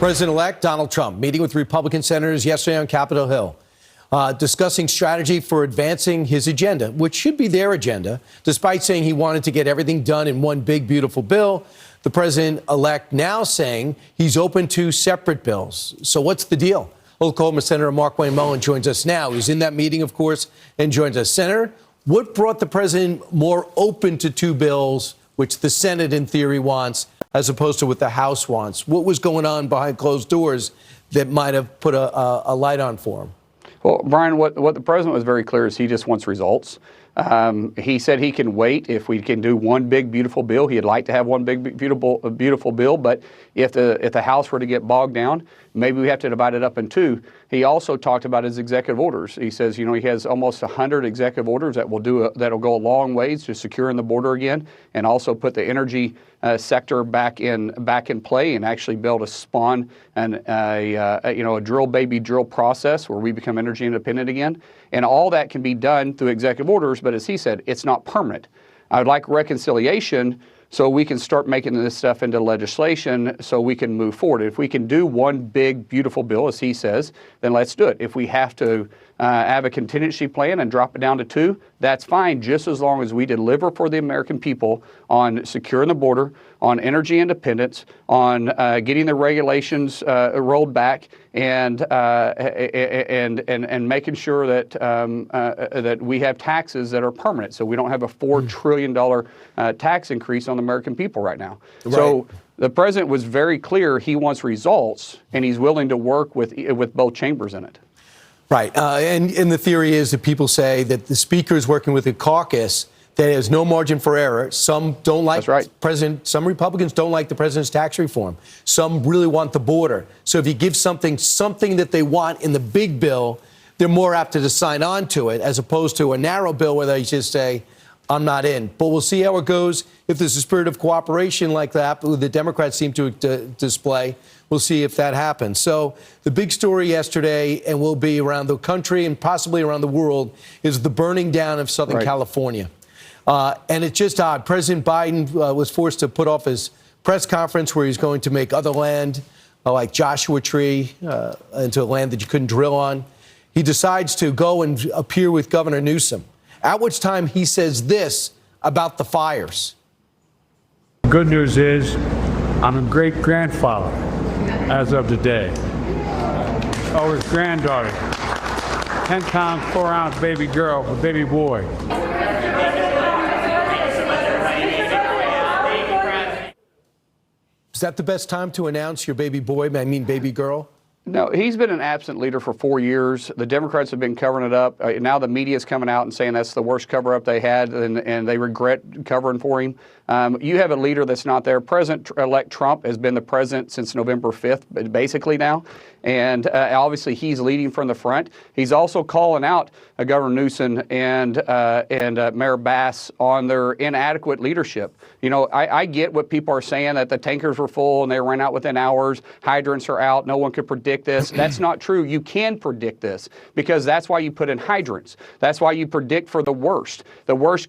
President-elect Donald Trump meeting with Republican senators yesterday on Capitol Hill, discussing strategy for advancing his agenda, which should be their agenda. Despite saying he wanted to get everything done in one big, beautiful bill, the president-elect now saying he's open to separate bills. So what's the deal? Oklahoma Senator Markwayne Mullin joins us now. He's in that meeting, of course, and joins us. Senator, what brought the president more open to two bills, which the Senate in theory wants, as opposed to what the House wants? What was going on behind closed doors that might have put a light on for him? Well, Brian, what the president was very clear is he just wants results. He said he can wait if we can do one big, beautiful bill. He'd like to have one big, beautiful bill, but if the House were to get bogged down, maybe we have to divide it up in two. He also talked about his executive orders. He says, you know, he has almost 100 executive orders that that'll go a long ways to securing the border again, and also put the energy sector back in play, and actually be able to spawn a drill baby drill process where we become energy independent again. And all that can be done through executive orders, but as he said, it's not permanent. I would like reconciliation so we can start making this stuff into legislation so we can move forward. If we can do one big, beautiful bill, as he says, then let's do it. If we have to have a contingency plan and drop it down to two, that's fine, just as long as we deliver for the American people on securing the border, on energy independence, on getting the regulations rolled back, and making sure that that we have taxes that are permanent, so we don't have a $4 trillion tax increase on the American people right now. Right. So the president was very clear he wants results, and he's willing to work with both chambers in it. Right. And the theory is that people say that the speaker is working with a caucus that has no margin for error. Some don't like some Republicans don't like the president's tax reform. Some really want the border. So if you give something that they want in the big bill, they're more apt to sign on to it, as opposed to a narrow bill where they just say, I'm not in. But we'll see how it goes. If there's a spirit of cooperation like that, the Democrats seem to display, we'll see if that happens. So the big story yesterday, and will be around the country and possibly around the world, is the burning down of Southern California. And it's just odd. President Biden was forced to put off his press conference where he's going to make other land, like Joshua Tree, into a land that you couldn't drill on. He decides to go and appear with Governor Newsom, at which time he says this about the fires. The good news is I'm a great-grandfather as of today. Oh, his granddaughter, 10-pound, 4-ounce baby girl, a baby boy. Is that the best time to announce your baby boy, I mean baby girl? No, he's been an absent leader for 4 years. The Democrats have been covering it up. Now the media is coming out and saying that's the worst cover-up they had, and they regret covering for him. You have a leader that's not there. President-elect Trump has been the president since November 5th, basically now. And obviously he's leading from the front. He's also calling out Governor Newsom and Mayor Bass on their inadequate leadership. You know, I get what people are saying, that the tankers were full and they ran out within hours. Hydrants are out. No one could predict this. That's not true. You can predict this, because that's why you put in hydrants. That's why you predict for the worst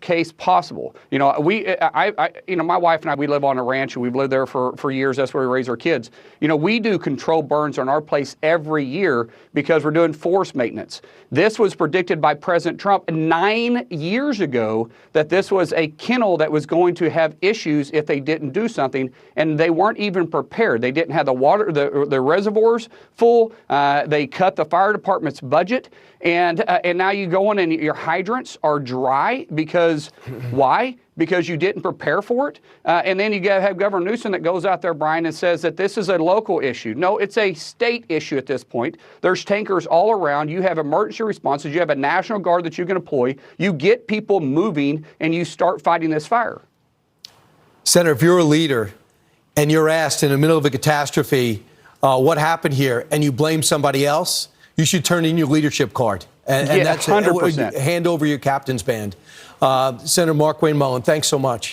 case possible. You know, my wife and I, we live on a ranch, and we've lived there for years. That's where we raise our kids. You know, we do control burns on our place every year because we're doing forest maintenance. This was predicted by President Trump 9 years ago, that this was a kennel that was going to have issues if they didn't do something, and they weren't even prepared. They didn't have the water, the reservoirs full. They cut the fire department's budget, and now you go in and your hydrants are dry because why? Because you didn't prepare for it. And then you have Governor Newsom that goes out there, Brian, and says that this is a local issue. No, it's a state issue at this point. There's tankers all around. You have emergency responses. You have a National Guard that you can deploy. You get people moving, and you start fighting this fire. Senator, if you're a leader and you're asked in the middle of a catastrophe, what happened here, and you blame somebody else, you should turn in your leadership card. And that's 100%. Hand over your captain's band. Senator Markwayne Mullin, thanks so much.